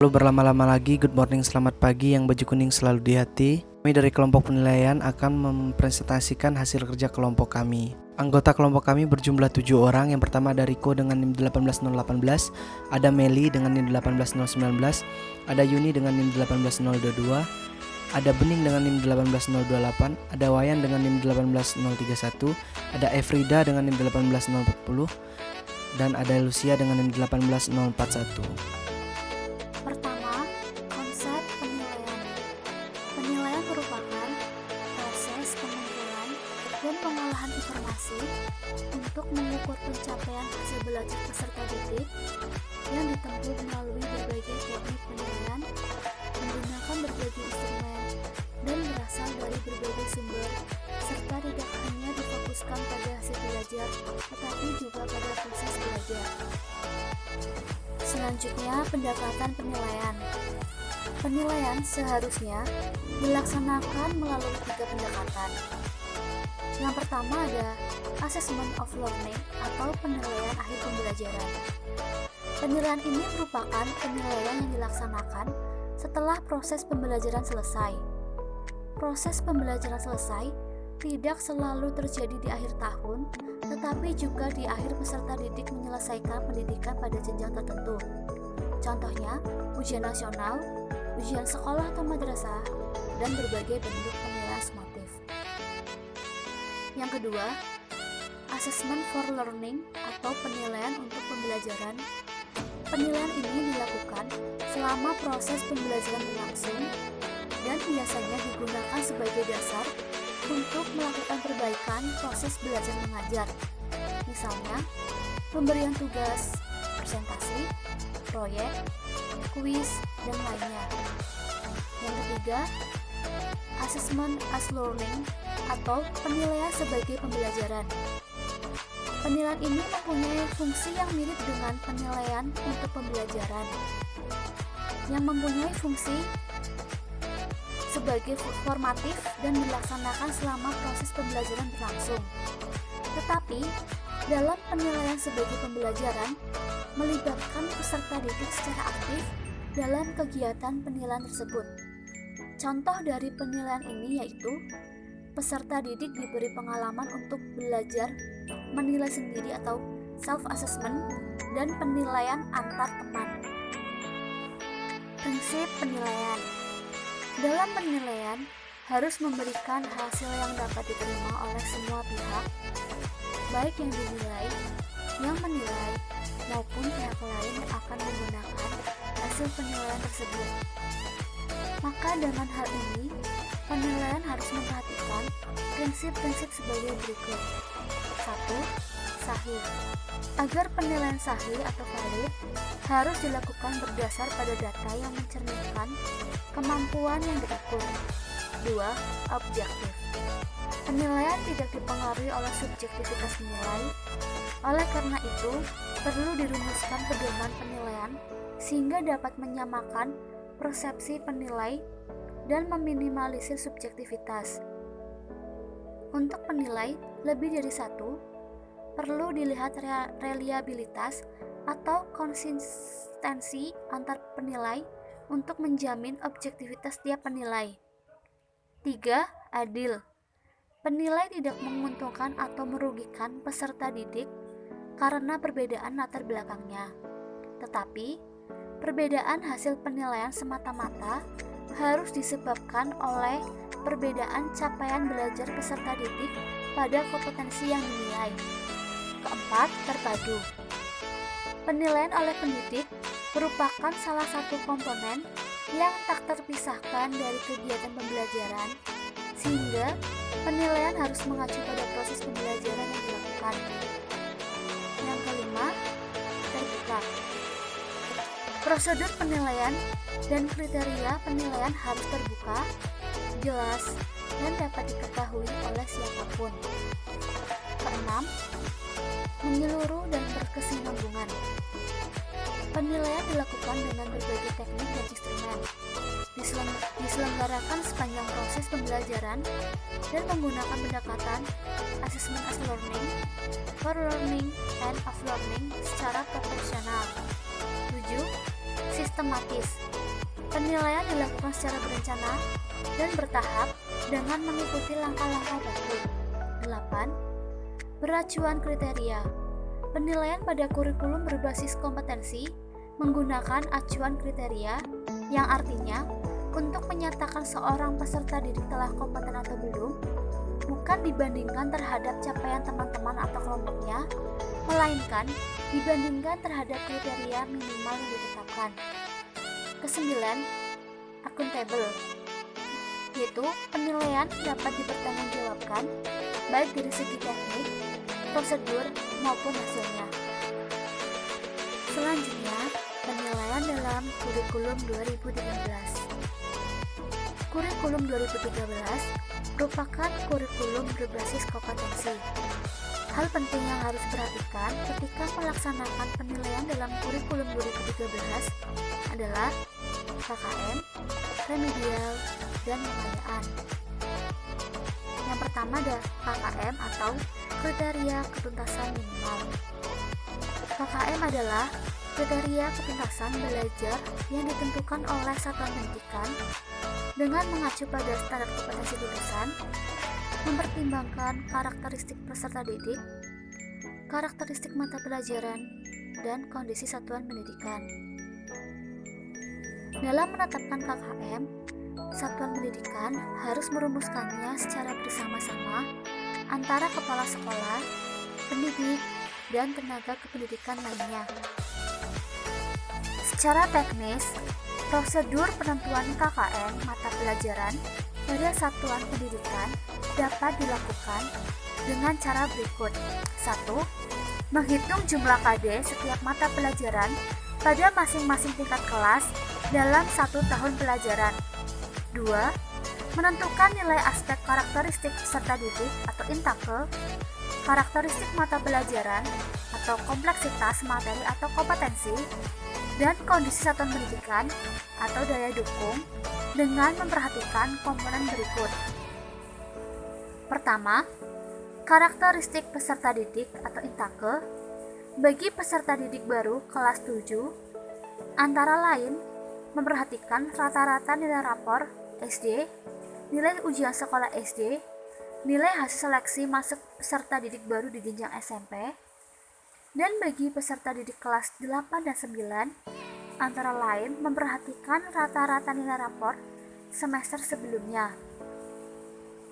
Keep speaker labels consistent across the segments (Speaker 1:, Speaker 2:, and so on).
Speaker 1: Lalu berlama-lama lagi, good morning, selamat pagi yang baju kuning selalu di hati. Kami dari kelompok penilaian akan mempresentasikan hasil kerja kelompok kami. Anggota kelompok kami berjumlah 7 orang. Yang pertama ada Riko dengan NIM 18018, ada Meli dengan NIM 18019, ada Yuni dengan NIM 18022, ada Bening dengan NIM 18028, ada Wayan dengan NIM 18031, ada Efrida dengan NIM 18040, dan ada Lucia dengan NIM 18041.
Speaker 2: Pertama, konsep penilaian. Penilaian merupakan proses pengumpulan dan pengolahan informasi untuk mengukur pencapaian hasil belajar peserta didik yang ditempuh melalui berbagai teknik penilaian, menggunakan berbagai instrumen, dan berasal dari berbagai sumber, serta tidak hanya difokuskan pada hasil belajar, tetapi juga pada proses belajar. Selanjutnya, pendekatan penilaian. Penilaian seharusnya dilaksanakan melalui 3 pendekatan. Yang pertama ada assessment of learning atau penilaian akhir pembelajaran. Penilaian ini merupakan penilaian yang dilaksanakan setelah proses pembelajaran selesai. Proses pembelajaran selesai tidak selalu terjadi di akhir tahun, tetapi juga di akhir peserta didik menyelesaikan pendidikan pada jenjang tertentu. Contohnya, ujian nasional, ujian sekolah atau madrasah, dan berbagai bentuk penilaian sumatif. Yang kedua, assessment for learning atau penilaian untuk pembelajaran. Penilaian ini dilakukan selama proses pembelajaran berlangsung dan biasanya digunakan sebagai dasar untuk melakukan perbaikan proses belajar mengajar. Misalnya, pemberian tugas, presentasi, proyek, kuis, dan lainnya. Yang ketiga, assessment as learning atau penilaian sebagai pembelajaran. Penilaian ini mempunyai fungsi yang mirip dengan penilaian untuk pembelajaran, yang mempunyai fungsi sebagai formatif dan dilaksanakan selama proses pembelajaran berlangsung. Tetapi, dalam penilaian sebagai pembelajaran, melibatkan peserta didik secara aktif dalam kegiatan penilaian tersebut. Contoh dari penilaian ini yaitu, peserta didik diberi pengalaman untuk belajar menilai sendiri atau self-assessment dan penilaian antar teman. Prinsip penilaian. Dalam penilaian, harus memberikan hasil yang dapat diterima oleh semua pihak, baik yang dinilai, yang menilai, maupun pihak lain yang akan menggunakan hasil penilaian tersebut. Maka dengan hal ini, penilaian harus memperhatikan prinsip-prinsip sebagai berikut. 1. Sahih. Agar penilaian sahih atau valid, harus dilakukan berdasar pada data yang mencerminkan kemampuan yang diukur. 2. Objektif. Penilaian tidak dipengaruhi oleh subjektivitas nilai. Oleh karena itu, perlu dirumuskan pedoman penilaian sehingga dapat menyamakan persepsi penilai dan meminimalisir subjektivitas. Untuk penilai lebih dari satu, perlu dilihat reliabilitas atau konsistensi antar penilai untuk menjamin objektivitas tiap penilai. 3. Adil. Penilai tidak menguntungkan atau merugikan peserta didik karena perbedaan latar belakangnya. Tetapi, perbedaan hasil penilaian semata-mata harus disebabkan oleh perbedaan capaian belajar peserta didik pada kompetensi yang dinilai. 4. Terpadu. Penilaian oleh pendidik merupakan salah satu komponen yang tak terpisahkan dari kegiatan pembelajaran, sehingga penilaian harus mengacu pada proses pembelajaran yang dilakukan. Yang kelima, terbuka. Prosedur penilaian dan kriteria penilaian harus terbuka, jelas, dan dapat diketahui oleh siapapun. Keenam, menyeluruh dan berkesinambungan. Penilaian dilakukan dengan berbagai teknik dan instrumen, diselenggarakan sepanjang proses pembelajaran dan menggunakan pendekatan assessment as learning, for learning, and of learning secara proporsional. 7. sistematis. Penilaian dilakukan secara berencana dan bertahap dengan mengikuti langkah-langkah baku. 8. Beracuan kriteria. Penilaian pada kurikulum berbasis kompetensi menggunakan acuan kriteria yang artinya untuk menyatakan seorang peserta didik telah kompeten atau belum bukan dibandingkan terhadap capaian teman-teman atau kelompoknya, melainkan dibandingkan terhadap kriteria minimal yang ditetapkan. Kesembilan, akuntabel, yaitu penilaian dapat dipertanggungjawabkan baik dari segi teknik, prosedur, maupun hasilnya. Selanjutnya, penilaian dalam kurikulum 2013. Kurikulum 2013 merupakan kurikulum berbasis kompetensi. Hal penting yang harus diperhatikan ketika melaksanakan penilaian dalam kurikulum 2013 adalah KKM, remedial, dan pengayaan. Yang pertama ada KKM atau kriteria ketuntasan minimal. KKM adalah kriteria ketuntasan belajar yang ditentukan oleh satuan pendidikan dengan mengacu pada standar kompetensi lulusan, mempertimbangkan karakteristik peserta didik, karakteristik mata pelajaran, dan kondisi satuan pendidikan. Dalam menetapkan KKM, satuan pendidikan harus merumuskannya secara bersama-sama antara kepala sekolah, pendidik, dan tenaga kependidikan lainnya. Secara teknis, prosedur penentuan KKM mata pelajaran pada satuan pendidikan dapat dilakukan dengan cara berikut. 1. Menghitung jumlah KD setiap mata pelajaran pada masing-masing tingkat kelas dalam 1 tahun pelajaran. 2. Menentukan nilai aspek karakteristik peserta didik atau intake, karakteristik mata pelajaran atau kompleksitas materi atau kompetensi, dan kondisi satuan pendidikan atau daya dukung dengan memperhatikan komponen berikut. Pertama, karakteristik peserta didik atau intake. Bagi peserta didik baru kelas 7, antara lain memperhatikan rata-rata nilai rapor SD, nilai ujian sekolah SD, nilai hasil seleksi masuk peserta didik baru di jenjang SMP, dan bagi peserta didik kelas 8 dan 9, antara lain memperhatikan rata-rata nilai rapor semester sebelumnya.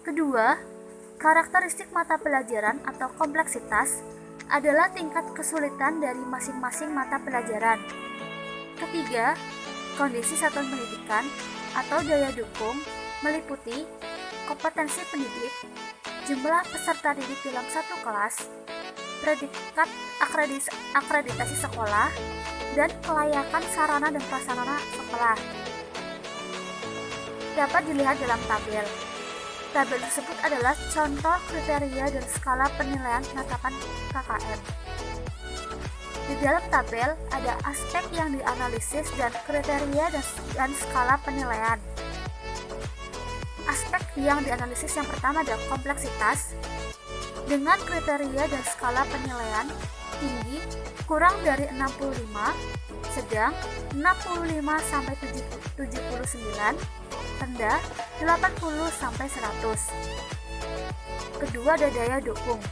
Speaker 2: Kedua, karakteristik mata pelajaran atau kompleksitas adalah tingkat kesulitan dari masing-masing mata pelajaran. Ketiga, kondisi satuan pendidikan atau daya dukung meliputi kompetensi pendidik, jumlah peserta didik dalam satu kelas, predikat akreditasi sekolah, dan kelayakan sarana dan prasarana sekolah. Dapat dilihat dalam tabel. Tabel tersebut adalah contoh kriteria dan skala penilaian penetapan KKM. Di dalam tabel ada aspek yang dianalisis dan kriteria dan skala penilaian. Aspek yang dianalisis yang pertama adalah kompleksitas dengan kriteria dan skala penilaian tinggi kurang dari 65, sedang 65 sampai 79, rendah 80 sampai 100. Kedua ada daya dukung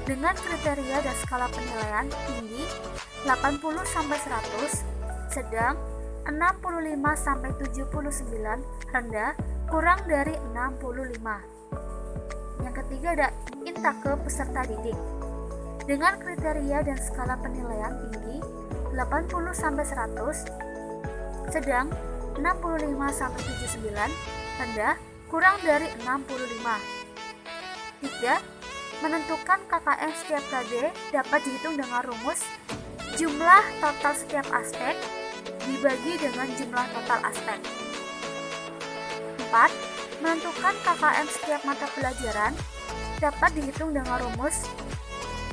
Speaker 2: dengan kriteria dan skala penilaian tinggi 80 sampai 100, sedang 65 sampai 79, rendah kurang dari 65. Yang ketiga ada intake peserta didik dengan kriteria dan skala penilaian tinggi 80 sampai 100, sedang 65 sampai 79, rendah kurang dari 65. 3. Menentukan KKM setiap KD dapat dihitung dengan rumus jumlah total setiap aspek dibagi dengan jumlah total aspek. 4. Menentukan KKM setiap mata pelajaran dapat dihitung dengan rumus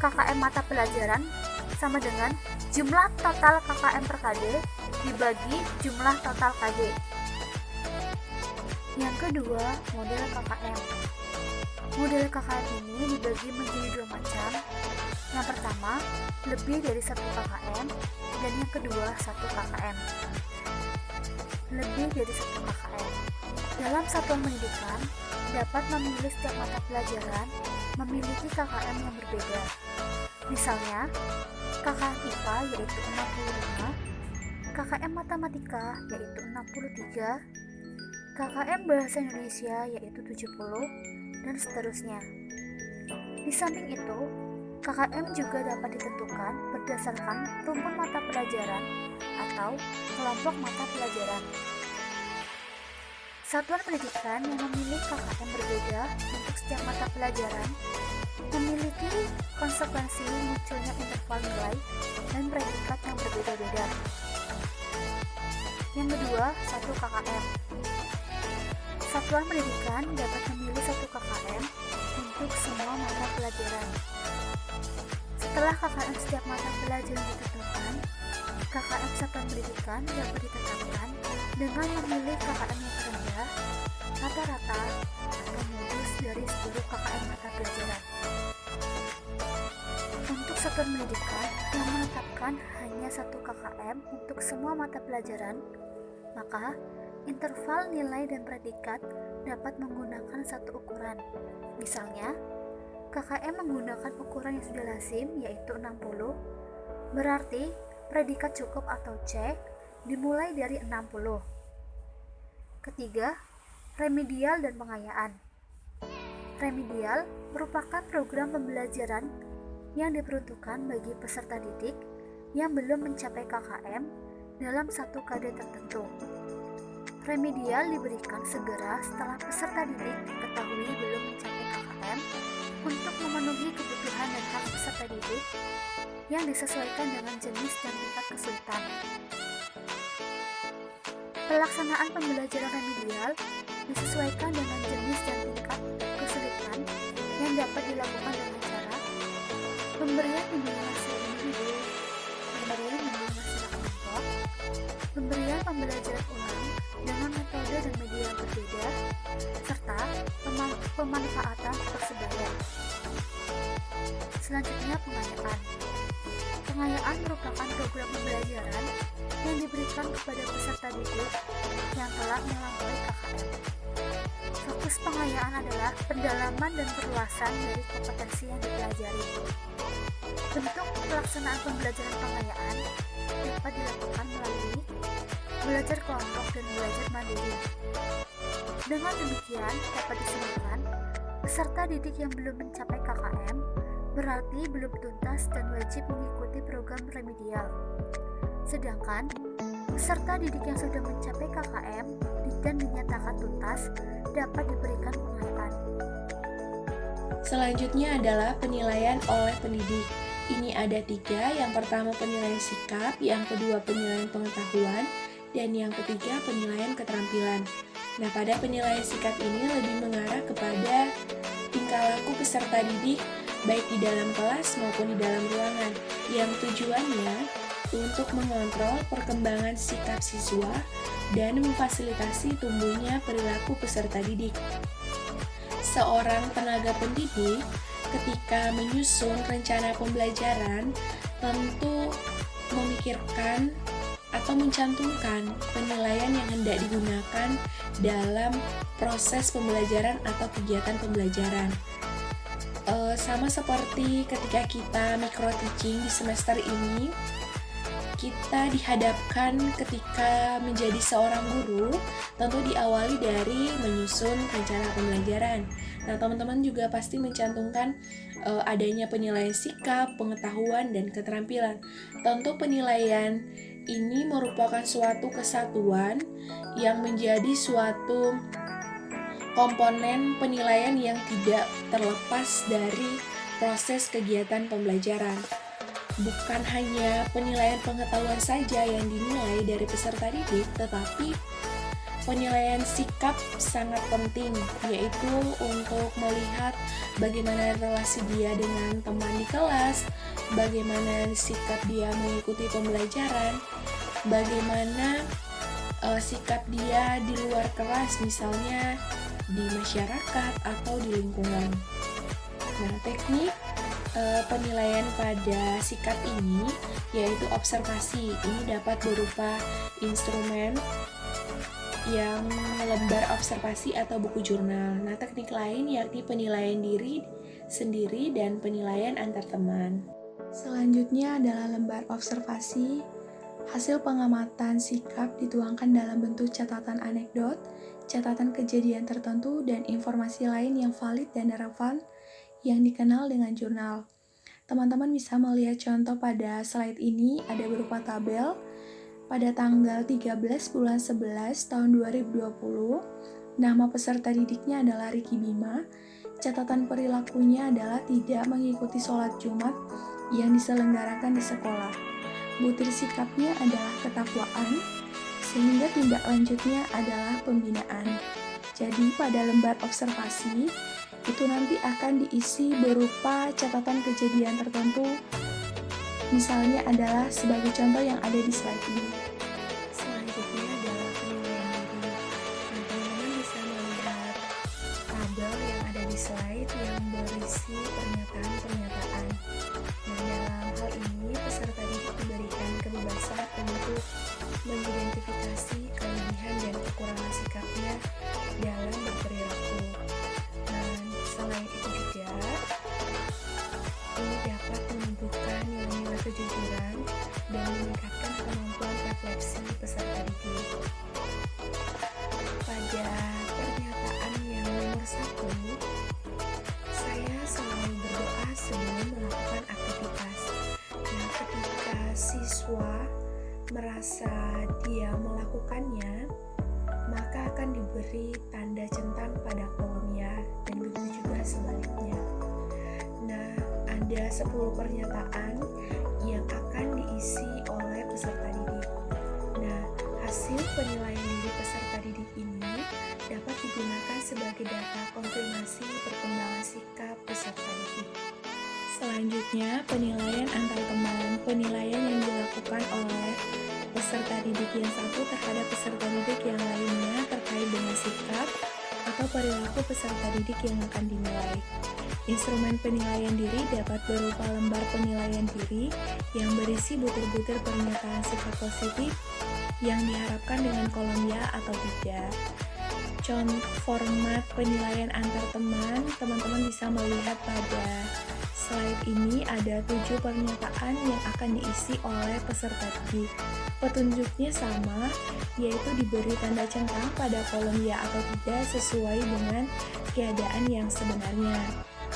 Speaker 2: KKM mata pelajaran sama dengan jumlah total KKM per KD dibagi jumlah total KD. Yang kedua, model KKM. Model KKM ini dibagi menjadi dua macam. Yang pertama, lebih dari 1 KKM, dan yang kedua, 1 KKM. lebih dari 1 KKM. Dalam satuan pendidikan, dapat memilih setiap mata pelajaran memiliki KKM yang berbeda. Misalnya, KKM IPA yaitu 65, KKM Matematika yaitu 63, KKM Bahasa Indonesia yaitu 70, dan seterusnya. Di samping itu, KKM juga dapat ditentukan berdasarkan rumpun mata pelajaran atau kelompok mata pelajaran. Satuan pendidikan yang memilih KKM berbeda untuk setiap mata pelajaran memiliki konsekuensi munculnya interval nilai dan predikat yang berbeda-beda. Yang kedua, 1 KKM. Satuan pendidikan dapat memilih 1 KKM untuk semua mata pelajaran. Setelah KKM setiap mata pelajaran ditentukan, KKM satuan pendidikan dapat ditetapkan dengan memilih KKM yang terendah, rata-rata, atau modus dari seluruh KKM mata pelajaran. Untuk satuan pendidikan yang menetapkan hanya 1 KKM untuk semua mata pelajaran, maka interval nilai dan predikat dapat menggunakan satu ukuran. Misalnya, KKM menggunakan ukuran yang sudah lazim yaitu 60, berarti predikat cukup atau C dimulai dari 60. Ketiga, remedial dan pengayaan. Remedial merupakan program pembelajaran yang diperuntukkan bagi peserta didik yang belum mencapai KKM dalam satu KD tertentu. Remedial diberikan segera setelah peserta didik diketahui belum mencapai KKM untuk memenuhi kebutuhan dan hak peserta didik yang disesuaikan dengan jenis dan tingkat kesulitan. Pelaksanaan pembelajaran remedial disesuaikan dengan jenis dan tingkat kesulitan yang dapat dilakukan dengan cara pemberian bimbingan secara individu, pemberian bimbingan secara kelompok, pemberian pembelajaran ulang dengan metode dan media yang berbeda, serta pemanfaatan persebaya. Selanjutnya, pengayaan. Pengayaan merupakan program pembelajaran yang diberikan kepada peserta didik yang telah melampaui KKM. Fokus pengayaan adalah pendalaman dan perluasan dari kompetensi yang dipelajari. Bentuk pelaksanaan pembelajaran pengayaan dapat dilakukan melalui belajar kelompok dan belajar mandiri. Dengan demikian, dapat disimpulkan, peserta didik yang belum mencapai KKM berarti belum tuntas dan wajib mengikuti program remedial. Sedangkan, peserta didik yang sudah mencapai KKM dan dinyatakan tuntas dapat diberikan pengayaan.
Speaker 3: Selanjutnya adalah penilaian oleh pendidik. Ini ada 3, yang pertama penilaian sikap, yang kedua penilaian pengetahuan, dan yang ketiga penilaian keterampilan. Nah, pada penilaian sikap ini lebih mengarah kepada tingkah laku peserta didik baik di dalam kelas maupun di dalam ruangan, yang tujuannya untuk mengontrol perkembangan sikap siswa dan memfasilitasi tumbuhnya perilaku peserta didik. Seorang tenaga pendidik ketika menyusun rencana pembelajaran tentu memikirkan atau mencantumkan penilaian yang hendak digunakan dalam proses pembelajaran atau kegiatan pembelajaran. Sama seperti ketika kita micro teaching di semester ini, kita dihadapkan ketika menjadi seorang guru, tentu diawali dari menyusun rencana pembelajaran. Nah, teman-teman juga pasti mencantumkan adanya penilaian sikap, pengetahuan, dan keterampilan. Tentu penilaian ini merupakan suatu kesatuan yang menjadi suatu komponen penilaian yang tidak terlepas dari proses kegiatan pembelajaran. Bukan hanya penilaian pengetahuan saja yang dinilai dari peserta didik, tetapi penilaian sikap sangat penting, yaitu untuk melihat bagaimana relasi dia dengan teman di kelas, bagaimana sikap dia mengikuti pembelajaran, bagaimana sikap dia di luar kelas, misalnya di masyarakat atau di lingkungan. Nah, teknik penilaian pada sikap ini yaitu observasi. Ini dapat berupa instrumen yang lembar observasi atau buku jurnal. Nah, teknik lain yakni penilaian diri sendiri dan penilaian antar teman. Selanjutnya adalah lembar observasi. Hasil pengamatan sikap dituangkan dalam bentuk catatan anekdot, catatan kejadian tertentu, dan informasi lain yang valid dan relevan yang dikenal dengan jurnal. Teman-teman bisa melihat contoh pada slide ini ada berupa tabel. Pada tanggal 13 bulan 11 tahun 2020, nama peserta didiknya adalah Riki Bima. Catatan perilakunya adalah tidak mengikuti sholat Jumat yang diselenggarakan di sekolah. Butir sikapnya adalah ketakwaan, sehingga tindak lanjutnya adalah pembinaan. Jadi pada lembar observasi, itu nanti akan diisi berupa catatan kejadian tertentu. Misalnya adalah sebagai contoh yang ada di slide ini. Selanjutnya adalah penilaian diri. Teman-teman bisa melihat tabel yang ada di slide yang berisi pernyataan-pernyataan. Nah, dalam hal ini peserta didik diberikan kebebasan untuk mengidentifikasi kelebihan dan kekurangan sikapnya dalam berperilaku. Dan selain itu juga, ini dapat menumbuhkan nilai-nilai kejujuran dan meningkatkan kemampuan refleksi peserta didik. Pada pernyataan yang nomor 1, saya selalu berdoa sebelum melakukan aktivitas. Nah, ketika siswa merasa dia melakukannya, maka akan diberi tanda centang pada kolom ya, dan begitu juga sebaliknya. Nah, ada 10 pernyataan yang akan diisi oleh peserta didik. Nah, hasil penilaian diri peserta didik ini dapat digunakan sebagai data konfirmasi perkembangan sikap peserta didik. Selanjutnya, penilaian antar teman. Penilaian yang dilakukan oleh peserta didik yang satu terhadap peserta didik yang lainnya terkait dengan sikap atau perilaku peserta didik yang akan dinilai. Instrumen penilaian diri dapat berupa lembar penilaian diri yang berisi butir-butir pernyataan sikap positif yang diharapkan dengan kolom ya atau tidak. Contoh format penilaian antar teman, teman-teman bisa melihat pada slide ini ada 7 pernyataan yang akan diisi oleh peserta didik. Petunjuknya sama, yaitu diberi tanda centang pada kolom ya atau tidak sesuai dengan keadaan yang sebenarnya.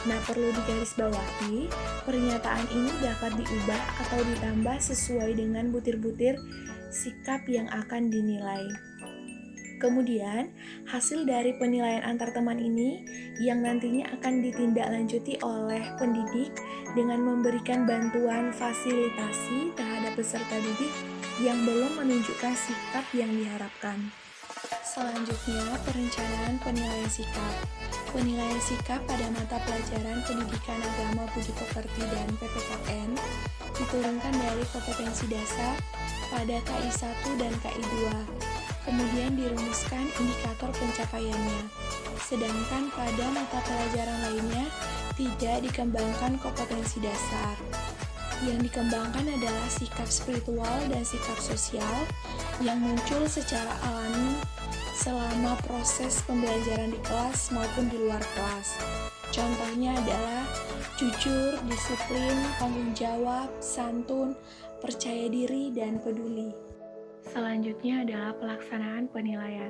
Speaker 3: Nah, perlu digarisbawahi, pernyataan ini dapat diubah atau ditambah sesuai dengan butir-butir sikap yang akan dinilai. Kemudian, hasil dari penilaian antar teman ini yang nantinya akan ditindaklanjuti oleh pendidik dengan memberikan bantuan fasilitasi terhadap peserta didik yang belum menunjukkan sikap yang diharapkan. Selanjutnya, perencanaan penilaian sikap. Penilaian sikap pada mata pelajaran Pendidikan Agama Budi Pekerti dan PPKN diturunkan dari kompetensi dasar pada KI 1 dan KI 2. Kemudian dirumuskan indikator pencapaiannya. Sedangkan pada mata pelajaran lainnya tidak dikembangkan kompetensi dasar. Yang dikembangkan adalah sikap spiritual dan sikap sosial yang muncul secara alami selama proses pembelajaran di kelas maupun di luar kelas. Contohnya adalah jujur, disiplin, tanggung jawab, santun, percaya diri, dan peduli. Selanjutnya adalah pelaksanaan penilaian.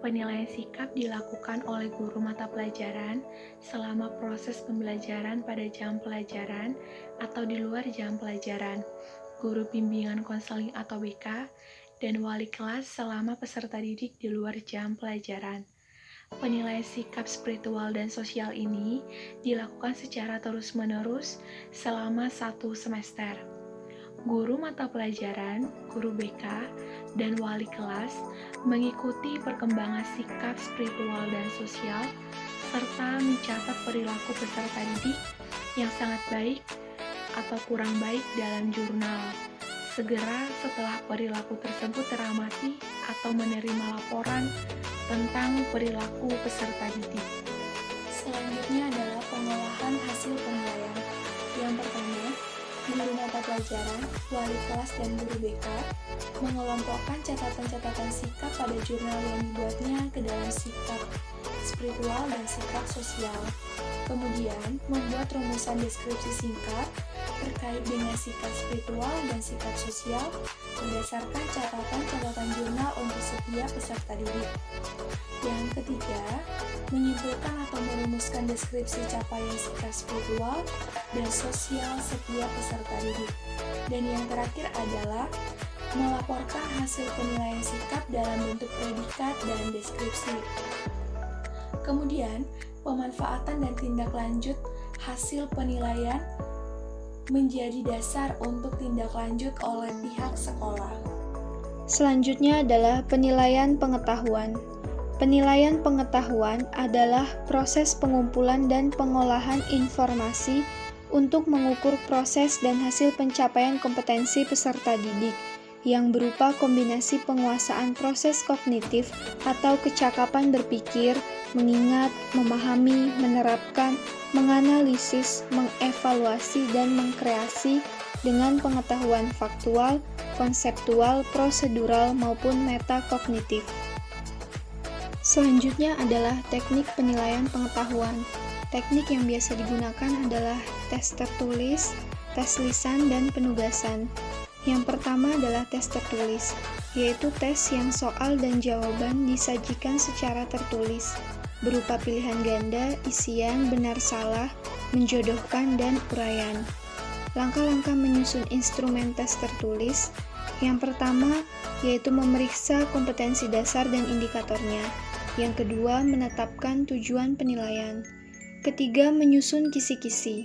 Speaker 3: Penilaian sikap dilakukan oleh guru mata pelajaran selama proses pembelajaran pada jam pelajaran atau di luar jam pelajaran, guru bimbingan konseling atau BK, dan wali kelas selama peserta didik di luar jam pelajaran. Penilaian sikap spiritual dan sosial ini dilakukan secara terus-menerus selama 1 semester. Guru mata pelajaran, guru BK, dan wali kelas mengikuti perkembangan sikap spiritual dan sosial serta mencatat perilaku peserta didik yang sangat baik atau kurang baik dalam jurnal. Segera setelah perilaku tersebut teramati atau menerima laporan tentang perilaku peserta didik. Selanjutnya adalah pengolahan hasil penilaian. Yang pertama, guru mata pelajaran, wali kelas, dan guru BK mengelompokkan catatan-catatan sikap pada jurnal yang dibuatnya ke dalam sikap spiritual dan sikap sosial. Kemudian, membuat rumusan deskripsi singkat terkait dengan sikap spiritual dan sikap sosial berdasarkan catatan-catatan jurnal untuk setiap peserta didik. Yang ketiga, menyimpulkan atau merumuskan deskripsi capaian sikap spiritual dan sosial setiap peserta didik. Dan yang terakhir adalah melaporkan hasil penilaian sikap dalam bentuk predikat dan deskripsi. Kemudian, pemanfaatan dan tindak lanjut hasil penilaian menjadi dasar untuk tindak lanjut oleh pihak sekolah.
Speaker 4: Selanjutnya adalah penilaian pengetahuan. Penilaian pengetahuan adalah proses pengumpulan dan pengolahan informasi untuk mengukur proses dan hasil pencapaian kompetensi peserta didik yang berupa kombinasi penguasaan proses kognitif atau kecakapan berpikir, mengingat, memahami, menerapkan, menganalisis, mengevaluasi, dan mengkreasi dengan pengetahuan faktual, konseptual, prosedural, maupun metakognitif. Selanjutnya adalah teknik penilaian pengetahuan. Teknik yang biasa digunakan adalah tes tertulis, tes lisan, dan penugasan. Yang pertama adalah tes tertulis, yaitu tes yang soal dan jawaban disajikan secara tertulis, berupa pilihan ganda, isian, benar salah, menjodohkan, dan uraian. Langkah-langkah menyusun instrumen tes tertulis. Yang pertama, yaitu memeriksa kompetensi dasar dan indikatornya. Yang kedua, menetapkan tujuan penilaian. Ketiga, menyusun kisi-kisi.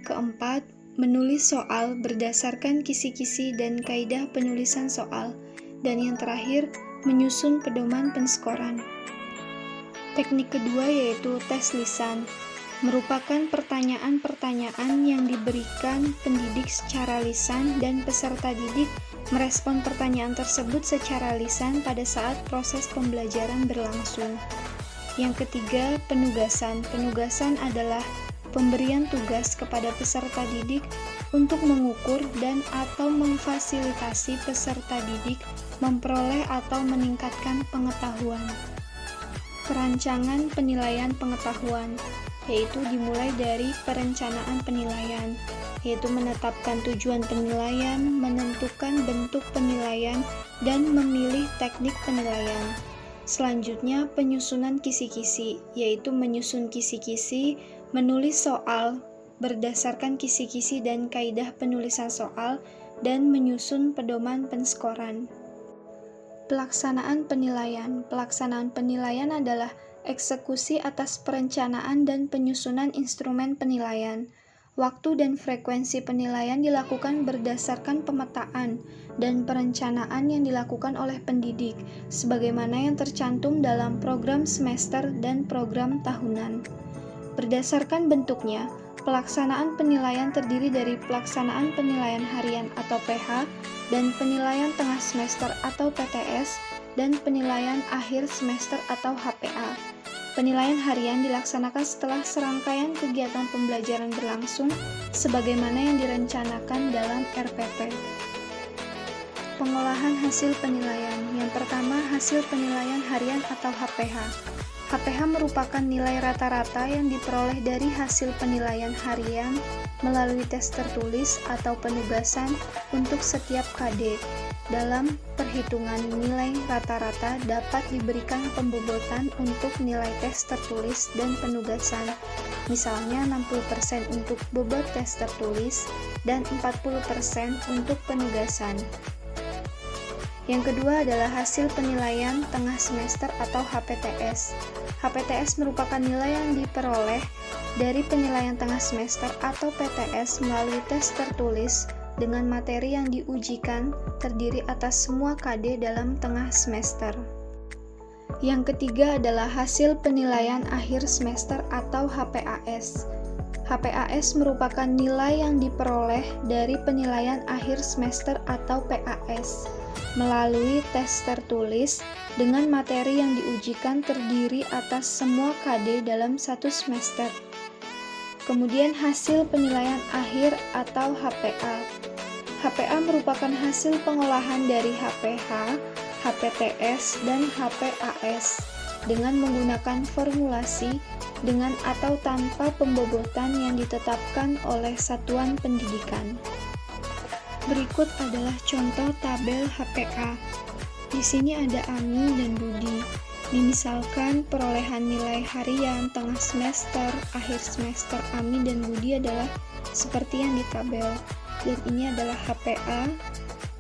Speaker 4: Keempat, menulis soal berdasarkan kisi-kisi dan kaidah penulisan soal. Dan yang terakhir, menyusun pedoman penskoran. Teknik kedua yaitu tes lisan, merupakan pertanyaan-pertanyaan yang diberikan pendidik secara lisan dan peserta didik merespon pertanyaan tersebut secara lisan pada saat proses pembelajaran berlangsung. Yang ketiga, penugasan. Penugasan adalah pemberian tugas kepada peserta didik untuk mengukur dan atau memfasilitasi peserta didik memperoleh atau meningkatkan pengetahuan. Perancangan penilaian pengetahuan, yaitu dimulai dari perencanaan penilaian, yaitu menetapkan tujuan penilaian, menentukan bentuk penilaian, dan memilih teknik penilaian. Selanjutnya, penyusunan kisi-kisi, yaitu menyusun kisi-kisi, menulis soal berdasarkan kisi-kisi dan kaidah penulisan soal, dan menyusun pedoman penskoran. Pelaksanaan penilaian. Pelaksanaan penilaian adalah eksekusi atas perencanaan dan penyusunan instrumen penilaian. Waktu dan frekuensi penilaian dilakukan berdasarkan pemetaan dan perencanaan yang dilakukan oleh pendidik, sebagaimana yang tercantum dalam program semester dan program tahunan. Berdasarkan bentuknya, pelaksanaan penilaian terdiri dari pelaksanaan penilaian harian atau PH, dan penilaian tengah semester atau PTS, dan penilaian akhir semester atau HPA. Penilaian harian dilaksanakan setelah serangkaian kegiatan pembelajaran berlangsung sebagaimana yang direncanakan dalam RPP. Pengolahan hasil penilaian. Yang pertama, hasil penilaian harian atau HPH. HPH merupakan nilai rata-rata yang diperoleh dari hasil penilaian harian melalui tes tertulis atau penugasan untuk setiap KD. Dalam perhitungan nilai rata-rata dapat diberikan pembobotan untuk nilai tes tertulis dan penugasan, misalnya 60% untuk bobot tes tertulis dan 40% untuk penugasan. Yang kedua adalah hasil penilaian tengah semester atau HPTS. HPTS merupakan nilai yang diperoleh dari penilaian tengah semester atau PTS melalui tes tertulis dengan materi yang diujikan terdiri atas semua KD dalam tengah semester. Yang ketiga adalah hasil penilaian akhir semester atau HPAS. HPAS merupakan nilai yang diperoleh dari penilaian akhir semester atau PAS melalui tes tertulis dengan materi yang diujikan terdiri atas semua KD dalam satu semester. Kemudian hasil penilaian akhir atau HPA. HPA merupakan hasil pengolahan dari HPH, HPTS, dan HPAS dengan menggunakan formulasi dengan atau tanpa pembobotan yang ditetapkan oleh satuan pendidikan. Berikut adalah contoh tabel HPA. Di sini ada Ami dan Budi. Misalkan perolehan nilai harian, tengah semester, akhir semester Ami dan Budi adalah seperti yang di tabel. Dan ini adalah HPA,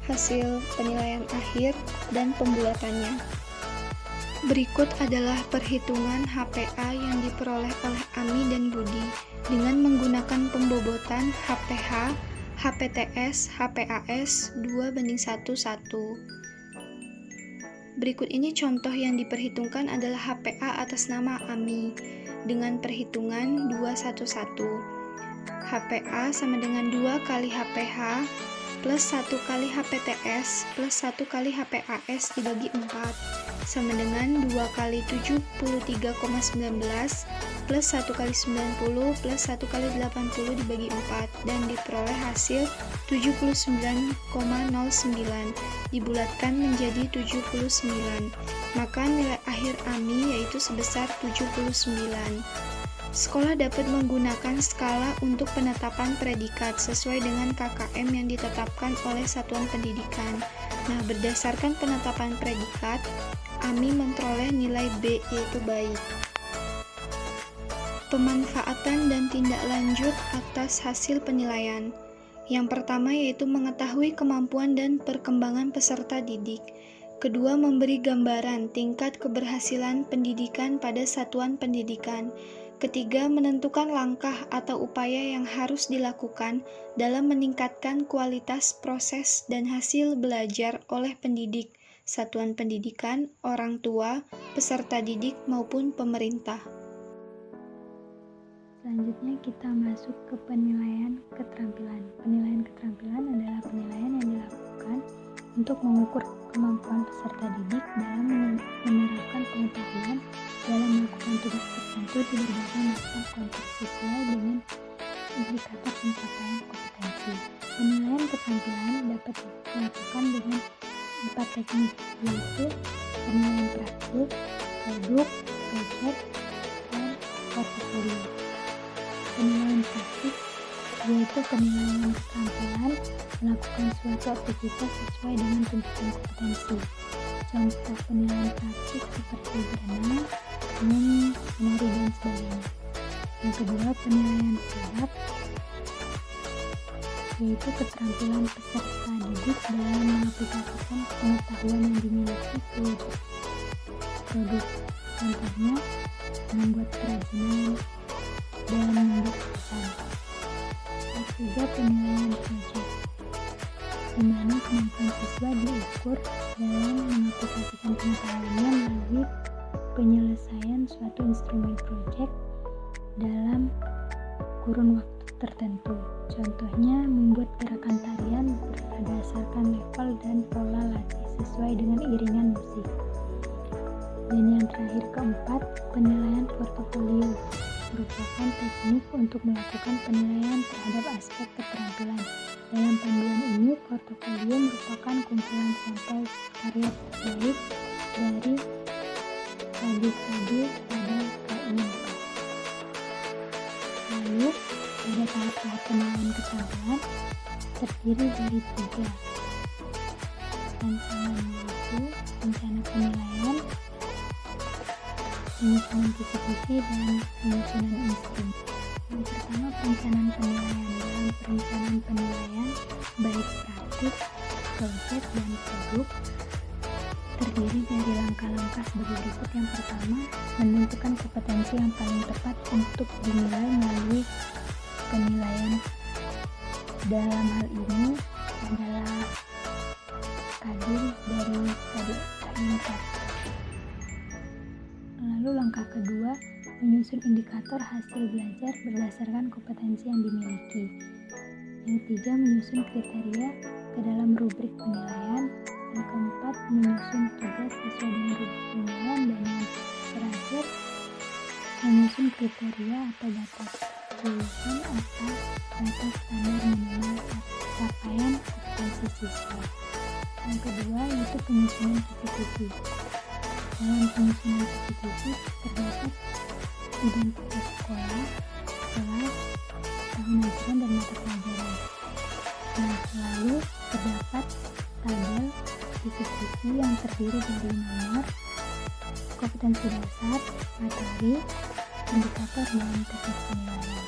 Speaker 4: hasil penilaian akhir, dan pembulatannya. Berikut adalah perhitungan HPA yang diperoleh oleh Ami dan Budi dengan menggunakan pembobotan HPH, HPTS, HPAS 2:1:1. Berikut ini contoh yang diperhitungkan adalah HPA atas nama Ami dengan perhitungan 2:1:1. HPA sama dengan 2 kali HPH plus 1 kali HPTS plus 1 kali HPAS dibagi 4 sama dengan 2 kali 73,19 plus 1 kali 90 plus 1 kali 80 dibagi 4 dan diperoleh hasil 79,09 dibulatkan menjadi 79. Maka nilai akhir Ami yaitu sebesar 79. Sekolah dapat menggunakan skala untuk penetapan predikat sesuai dengan KKM yang ditetapkan oleh satuan pendidikan. Nah, berdasarkan penetapan predikat, Ami memperoleh nilai B yaitu baik. Pemanfaatan dan tindak lanjut atas hasil penilaian. Yang pertama yaitu mengetahui kemampuan dan perkembangan peserta didik. Kedua, memberi gambaran tingkat keberhasilan pendidikan pada satuan pendidikan. Ketiga, menentukan langkah atau upaya yang harus dilakukan dalam meningkatkan kualitas proses dan hasil belajar oleh pendidik, satuan pendidikan, orang tua, peserta didik, maupun pemerintah.
Speaker 5: Selanjutnya kita masuk ke penilaian keterampilan. Penilaian keterampilan adalah penilaian yang dilakukan untuk mengukur kemampuan peserta didik dalam menerapkan pengetahuan dalam melakukan tugas tertentu di berbagai macam konteks sesuai dengan indikator pencapaian kompetensi. Penilaian keterampilan dapat dilakukan dengan 4 teknik, yaitu penilaian praktik, produk, proyek, dan portofolio. Penilaian praktik yaitu penilaian keterampilan melakukan suatu aktivitas sesuai dengan tuntutan kompetensi. Contoh penilaian praktik seperti berenang, menyanyi, menari, dan sebagainya. Yang kedua, penilaian produk yaitu keterampilan peserta didik dalam mengaplikasikan pengetahuan yang dimiliki ke wujud produk. Contohnya, membuat kerajinan dan membuat pesan. Ketiga, penilaian proyek, di mana kemampuan siswa diukur dalam mengaplikasikan pengetahuannya melalui penyelesaian suatu instrumen proyek dalam kurun waktu tertentu. Contohnya, membuat gerakan tarian berdasarkan level dan pola latih sesuai dengan iringan musik. Dan yang terakhir keempat, penilaian portofolio merupakan teknik untuk melakukan penilaian terhadap aspek keterampilan. Dalam panduan ini, portofolio merupakan kumpulan sampel karya terbaik dari adik-adik pada KIMK. Lalu, pada tahap-tahap penilaian keterampilan terdiri dari 3 rancangan, yaitu rencana penilaian, penyusunan kisi-kisi, dan penyusunan insting. Yang pertama, perencanaan penilaian. Dalam perencanaan penilaian, baik praktik, proyek, dan produk, terdiri dari langkah-langkah sebagai berikut. Yang pertama, menentukan kompetensi yang paling tepat untuk dinilai melalui penilaian. Dalam hal ini adalah Kadin dari KIMK. Lalu langkah kedua, menyusun indikator hasil belajar berdasarkan kompetensi yang dimiliki. Yang ketiga, menyusun kriteria ke dalam rubrik penilaian. Yang keempat, menyusun tugas sesuai dengan rubrik penilaian. Dan yang terakhir, menyusun kriteria atau batas. kelulusan atau batas standar minimal capaian kompetensi siswa. Yang kedua yaitu penyusunan kisi-kisi. Dalam penyusunan kisi-kisi terdapat identitas sekolah, kelas, tahun ajaran, dan mata pelajaran. Nah, lalu terdapat tabel kisi-kisi yang terdiri dari nomor, kompetensi dasar, materi, indikator, dan teknik penilaian.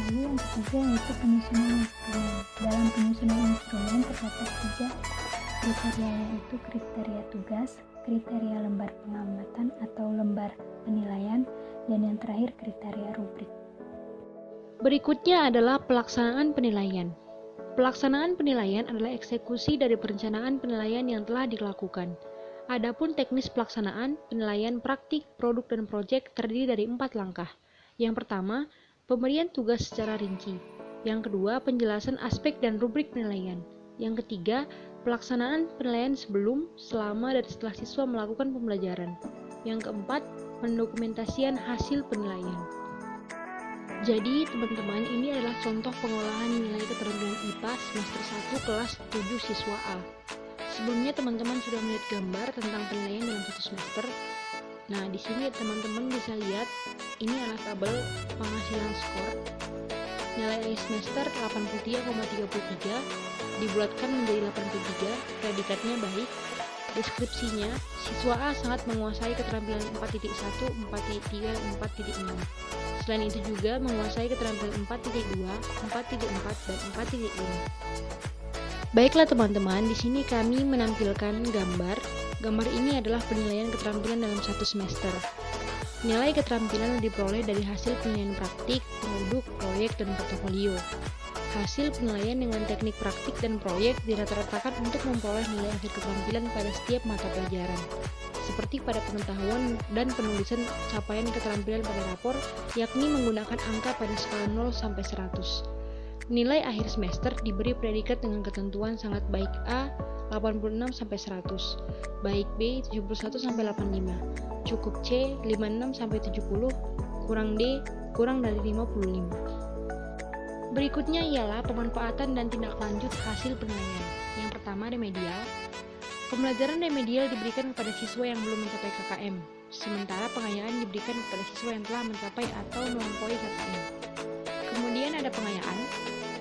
Speaker 5: Lalu yang ketiga yaitu penyusunan instrumen. Dalam penyusunan instrumen terdapat 3 kriteria, yaitu kriteria tugas, kriteria lembar pengamatan atau lembar penilaian, dan yang terakhir kriteria rubrik.
Speaker 6: Berikutnya adalah pelaksanaan penilaian. Pelaksanaan penilaian adalah eksekusi dari perencanaan penilaian yang telah dilakukan. Adapun teknis pelaksanaan, penilaian praktik, produk, dan proyek terdiri dari 4 langkah. Yang pertama, pemberian tugas secara rinci. Yang kedua, penjelasan aspek dan rubrik penilaian. Yang ketiga, pelaksanaan penilaian sebelum, selama, dan setelah siswa melakukan pembelajaran. Yang keempat, pendokumentasian hasil penilaian. Jadi, teman-teman, ini adalah contoh pengolahan nilai keterampilan IPA semester 1 kelas 7 siswa A. Sebelumnya teman-teman sudah melihat gambar tentang penilaian dalam satu semester. Nah, di sini teman-teman bisa lihat ini adalah tabel penghasilan skor. Nilai semester 83,33 dibulatkan menjadi 83, predikatnya baik. Deskripsinya, siswa A sangat menguasai keterampilan 4.1, 4.3, dan 4.6. Selain itu juga menguasai keterampilan 4.2, 4.4, dan 4.5. Baiklah teman-teman, di sini kami menampilkan gambar. Gambar ini adalah penilaian keterampilan dalam satu semester. Nilai keterampilan diperoleh dari hasil penilaian praktik, produk, proyek, dan portofolio. Hasil penilaian dengan teknik praktik dan proyek dirata-ratakan untuk memperoleh nilai akhir keterampilan pada setiap mata pelajaran. Seperti pada pengetahuan dan penulisan capaian keterampilan pada rapor, yakni menggunakan angka pada skala 0 sampai 100. Nilai akhir semester diberi predikat dengan ketentuan sangat baik A 86 sampai 100, baik B 71 sampai 85, cukup C 56 sampai 70, kurang D kurang dari 55. Berikutnya ialah pemanfaatan dan tindak lanjut hasil penilaian. Yang pertama, remedial. Pembelajaran remedial diberikan kepada siswa yang belum mencapai KKM, sementara pengayaan diberikan kepada siswa yang telah mencapai atau melampaui KKM. Kemudian ada pengayaan.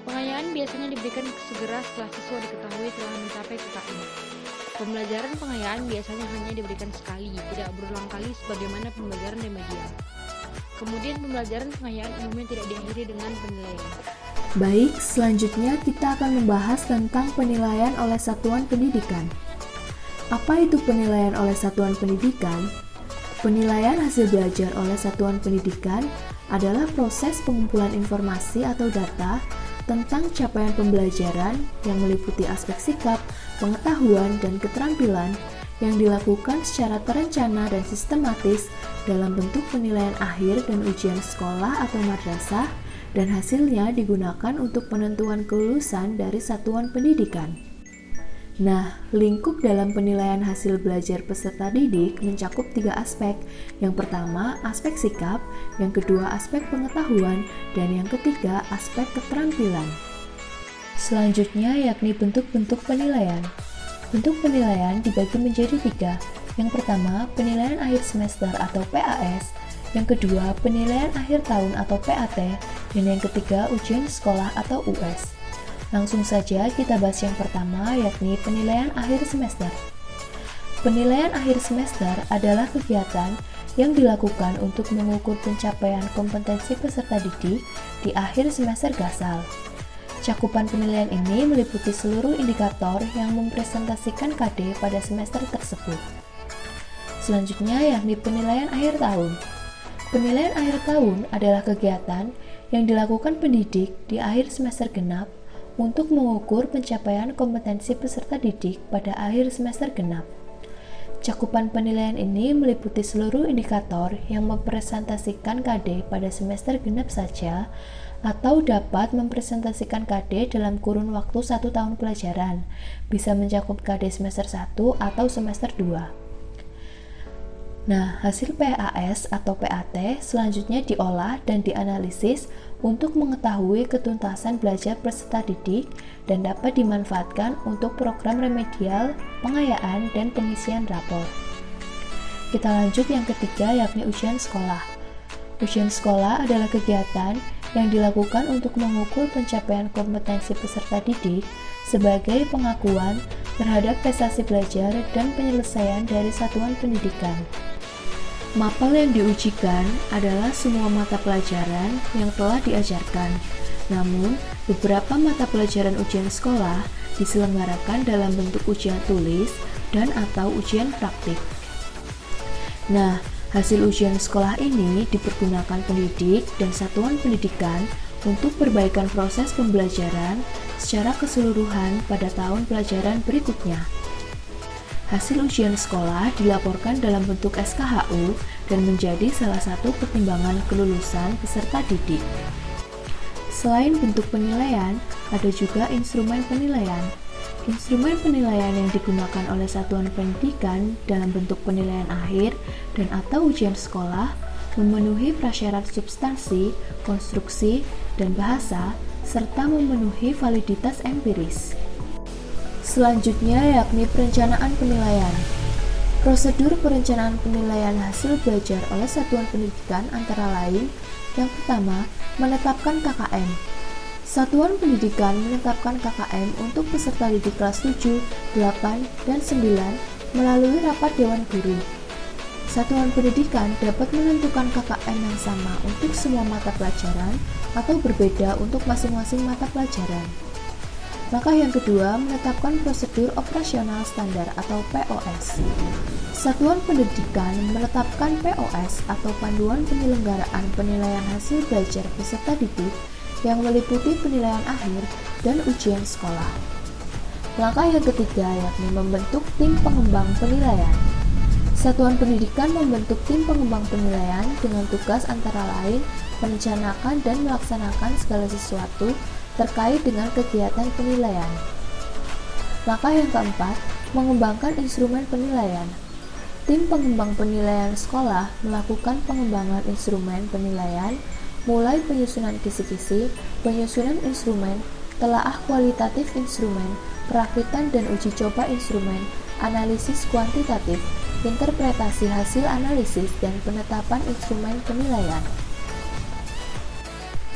Speaker 6: Pengayaan biasanya diberikan segera setelah siswa diketahui telah mencapai KKM. Pembelajaran pengayaan biasanya hanya diberikan sekali, tidak berulang kali sebagaimana pembelajaran remedial. Kemudian pembelajaran pengayaan umumnya tidak diakhiri dengan penilaian.
Speaker 7: Baik, selanjutnya kita akan membahas tentang penilaian oleh satuan pendidikan. Apa itu penilaian oleh satuan pendidikan? Penilaian hasil belajar oleh satuan pendidikan adalah proses pengumpulan informasi atau data tentang capaian pembelajaran yang meliputi aspek sikap, pengetahuan, dan keterampilan yang dilakukan secara terencana dan sistematis dalam bentuk penilaian akhir dan ujian sekolah atau madrasah, dan hasilnya digunakan untuk penentuan kelulusan dari satuan pendidikan. Nah, lingkup dalam penilaian hasil belajar peserta didik mencakup 3 aspek. Yang pertama, aspek sikap, yang kedua, aspek pengetahuan, dan yang ketiga, aspek keterampilan. Selanjutnya, yakni bentuk-bentuk penilaian. Bentuk penilaian dibagi menjadi 3. Yang pertama, penilaian akhir semester atau PAS. Yang kedua, penilaian akhir tahun atau PAT. Dan yang ketiga, ujian sekolah atau US. Langsung saja kita bahas yang pertama, yakni penilaian akhir semester. Penilaian akhir semester adalah kegiatan yang dilakukan untuk mengukur pencapaian kompetensi peserta didik di akhir semester gasal. Cakupan penilaian ini meliputi seluruh indikator yang mempresentasikan KD pada semester tersebut. Selanjutnya yakni penilaian akhir tahun. Penilaian akhir tahun adalah kegiatan yang dilakukan pendidik di akhir semester genap untuk mengukur pencapaian kompetensi peserta didik pada akhir semester genap. Cakupan penilaian ini meliputi seluruh indikator yang mempresentasikan KD pada semester genap saja atau dapat mempresentasikan KD dalam kurun waktu 1 tahun pelajaran, bisa mencakup KD semester 1 atau semester 2. Nah, hasil PAS atau PAT selanjutnya diolah dan dianalisis untuk mengetahui ketuntasan belajar peserta didik dan dapat dimanfaatkan untuk program remedial, pengayaan, dan pengisian rapor. Kita lanjut yang ketiga, yakni ujian sekolah. Ujian sekolah adalah kegiatan yang dilakukan untuk mengukur pencapaian kompetensi peserta didik sebagai pengakuan terhadap prestasi belajar dan penyelesaian dari satuan pendidikan. Mapel yang diujikan adalah semua mata pelajaran yang telah diajarkan. Namun, beberapa mata pelajaran ujian sekolah diselenggarakan dalam bentuk ujian tulis dan atau ujian praktik. Nah, hasil ujian sekolah ini dipergunakan pendidik dan satuan pendidikan untuk perbaikan proses pembelajaran secara keseluruhan pada tahun pelajaran berikutnya. Hasil ujian sekolah dilaporkan dalam bentuk SKHU dan menjadi salah satu pertimbangan kelulusan peserta didik. Selain bentuk penilaian, ada juga instrumen penilaian. Instrumen penilaian yang digunakan oleh satuan pendidikan dalam bentuk penilaian akhir dan atau ujian sekolah memenuhi prasyarat substansi, konstruksi, dan bahasa, serta memenuhi validitas empiris. Selanjutnya yakni perencanaan penilaian. Prosedur perencanaan penilaian hasil belajar oleh satuan pendidikan antara lain, yang pertama, menetapkan KKM. Satuan pendidikan menetapkan KKM untuk peserta didik kelas 7, 8, dan 9 melalui rapat Dewan Guru. Satuan pendidikan dapat menentukan KKM yang sama untuk semua mata pelajaran atau berbeda untuk masing-masing mata pelajaran. Langkah yang kedua, menetapkan prosedur operasional standar atau POS. Satuan pendidikan menetapkan POS atau panduan penyelenggaraan penilaian hasil belajar peserta didik yang meliputi penilaian akhir dan ujian sekolah. Langkah yang ketiga yakni membentuk tim pengembang penilaian. Satuan pendidikan membentuk tim pengembang penilaian dengan tugas antara lain merencanakan dan melaksanakan segala sesuatu terkait dengan kegiatan penilaian. Langkah yang keempat, mengembangkan instrumen penilaian. Tim pengembang penilaian sekolah melakukan pengembangan instrumen penilaian, mulai penyusunan kisi-kisi, penyusunan instrumen, telaah kualitatif instrumen, perakitan dan uji coba instrumen, analisis kuantitatif, interpretasi hasil analisis, dan penetapan instrumen penilaian.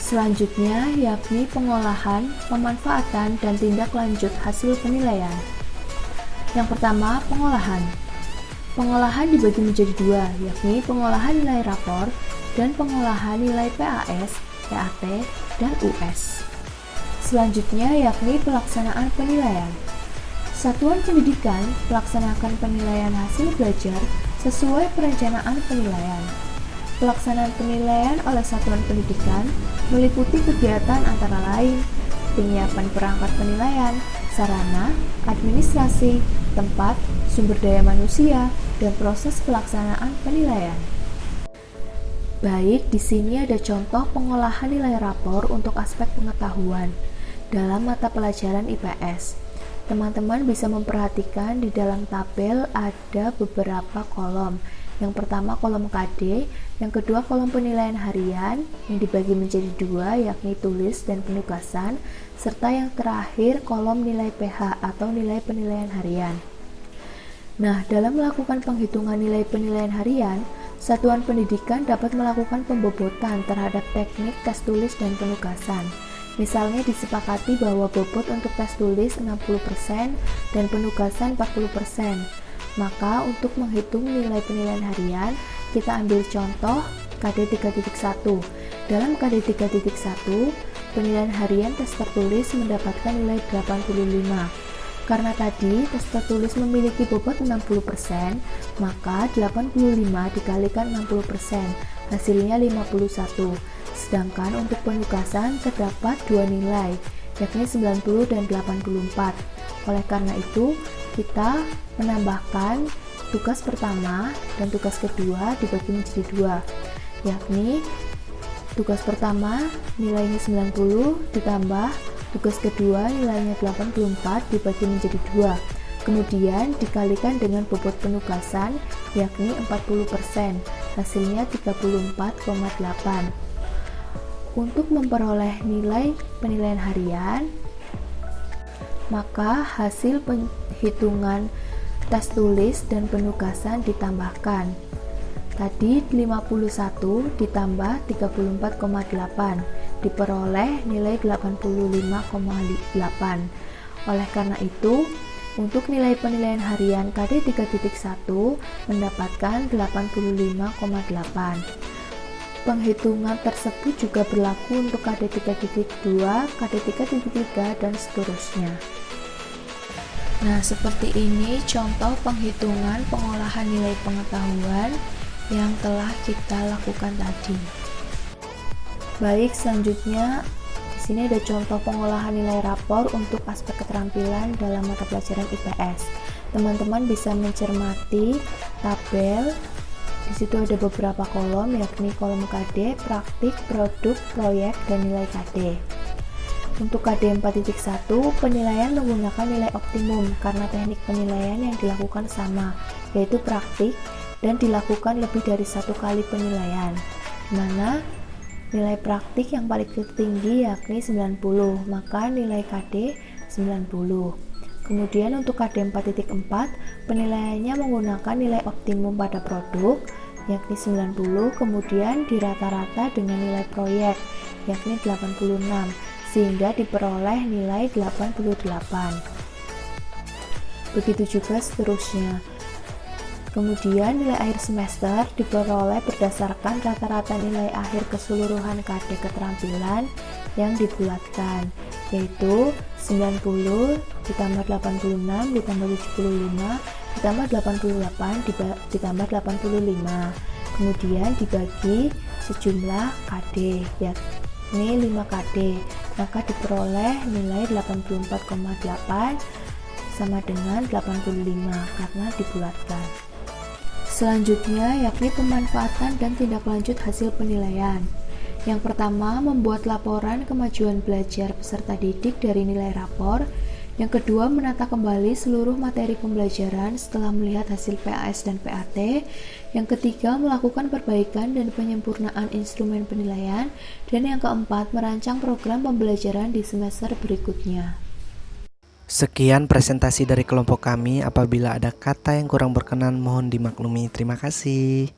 Speaker 7: Selanjutnya yakni pengolahan, pemanfaatan, dan tindak lanjut hasil penilaian. Yang pertama, pengolahan. Pengolahan dibagi menjadi dua, yakni pengolahan nilai rapor dan pengolahan nilai PAS, PAT, dan US. Selanjutnya yakni pelaksanaan penilaian. Satuan pendidikan melaksanakan penilaian hasil belajar sesuai perencanaan penilaian. Pelaksanaan penilaian oleh satuan pendidikan meliputi kegiatan antara lain penyiapan perangkat penilaian, sarana, administrasi, tempat, sumber daya manusia, dan proses pelaksanaan penilaian. Baik, di sini ada contoh pengolahan nilai rapor untuk aspek pengetahuan dalam mata pelajaran IPS. Teman-teman bisa memperhatikan di dalam tabel ada beberapa kolom. Yang pertama kolom KD, yang kedua kolom penilaian harian yang dibagi menjadi dua yakni tulis dan penugasan, serta yang terakhir kolom nilai PH atau nilai penilaian harian. Nah, dalam melakukan penghitungan nilai penilaian harian, satuan pendidikan dapat melakukan pembobotan terhadap teknik tes tulis dan penugasan. Misalnya disepakati bahwa bobot untuk tes tulis 60% dan penugasan 40%. Maka untuk menghitung nilai penilaian harian, kita ambil contoh KD 3.1. Dalam KD 3.1, penilaian harian tes tertulis mendapatkan nilai 85. Karena tadi tes tertulis memiliki bobot 60%, maka 85 dikalikan 60%, hasilnya 51. Sedangkan untuk penugasan terdapat dua nilai, yakni 90 dan 84. Oleh karena itu, kita menambahkan tugas pertama dan tugas kedua dibagi menjadi dua, yakni tugas pertama nilainya 90 ditambah tugas kedua nilainya 84 dibagi menjadi dua. Kemudian dikalikan dengan bobot penugasan yakni 40%, hasilnya 34,8. Untuk memperoleh nilai penilaian harian, maka hasil penghitungan tes tulis dan penugasan ditambahkan. Tadi 51 ditambah 34,8 diperoleh nilai 85,8. Oleh karena itu, untuk nilai penilaian harian KD 3.1 mendapatkan 85,8. Penghitungan tersebut juga berlaku untuk KD 3.2, KD 3.3, dan seterusnya. Nah, seperti ini contoh penghitungan pengolahan nilai pengetahuan yang telah kita lakukan tadi. Baik, selanjutnya di sini ada contoh pengolahan nilai rapor untuk aspek keterampilan dalam mata pelajaran IPS. Teman-teman bisa mencermati tabel. Di situ ada beberapa kolom, yakni kolom KD, praktik, produk, proyek, dan nilai KD. Untuk KD 4.1, penilaian menggunakan nilai optimum karena teknik penilaian yang dilakukan sama, yaitu praktik, dan dilakukan lebih dari satu kali penilaian, di mana nilai praktik yang paling tertinggi yakni 90, maka nilai KD 90. Kemudian untuk KD 4.4, penilaiannya menggunakan nilai optimum pada produk, yakni 90, kemudian dirata-rata dengan nilai proyek, yakni 86, sehingga diperoleh nilai 88. Begitu juga seterusnya. Kemudian nilai akhir semester diperoleh berdasarkan rata-rata nilai akhir keseluruhan KD keterampilan yang dibulatkan, yaitu 90 ditambah 86 ditambah 75 ditambah 88 ditambah 85, kemudian dibagi sejumlah KD, yakni 5 KD, maka diperoleh nilai 84,8 sama dengan 85 karena dibulatkan. Selanjutnya yakni pemanfaatan dan tindak lanjut hasil penilaian. Yang pertama, membuat laporan kemajuan belajar peserta didik dari nilai rapor. Yang kedua, menata kembali seluruh materi pembelajaran setelah melihat hasil PAS dan PAT. Yang ketiga, melakukan perbaikan dan penyempurnaan instrumen penilaian. Dan yang keempat, merancang program pembelajaran di semester berikutnya.
Speaker 1: Sekian presentasi dari kelompok kami. Apabila ada kata yang kurang berkenan, mohon dimaklumi. Terima kasih.